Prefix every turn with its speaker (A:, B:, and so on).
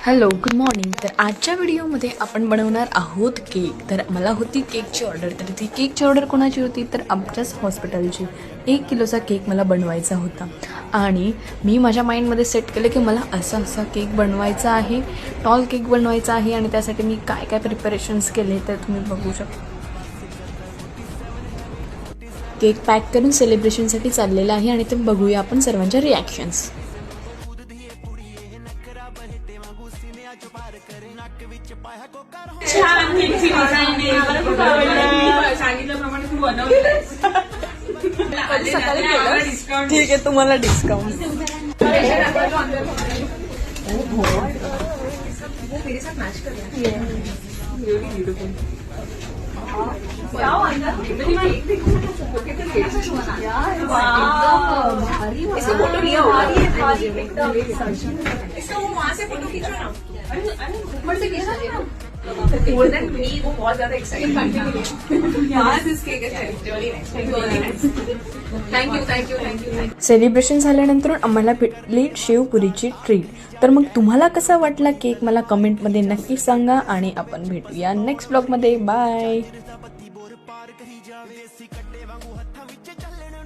A: Hello good morning. तर आजच्या व्हिडिओमध्ये आपण बनवणार आहोत केक. तर मला होती केकची ऑर्डर. तर ती केकची ऑर्डर कोणाची होती तर आमच्याच हॉस्पिटलची. 1 किलोचा केक मला बनवायचा होता आणि मी माझ्या माइंडमध्ये सेट केलं की मला असा केक बनवायचा आहे, टॉल केक बनवायचा आहे. आणि त्यासाठी मी काय काय प्रिपरेशन्स केले तर तुम्ही बघू शकता. केक पॅक करून सेलिब्रेशनसाठी चाललेला आहे आणि ते बघूया आपण सर्वांच्या रिॲक्शन्स. ठीक आहे, तुम्हाला डिस्काउंट.
B: इसका फोटो लिया होगा इसका वो वहाँ से फोटो खींचो ना ऊपर से खींचना है more than me वो बहुत ज़्यादा excited यार this cake is really nice thank you
A: celebration झाल्यानंतर आम्हाला भेटली शेवपुरीची ट्रीट. तर मग तुम्हाला कसा वाटला केक मला कमेंटमध्ये नक्की सांगा आणि आपण भेटूया नेक्स्ट ब्लॉगमध्ये. बाय.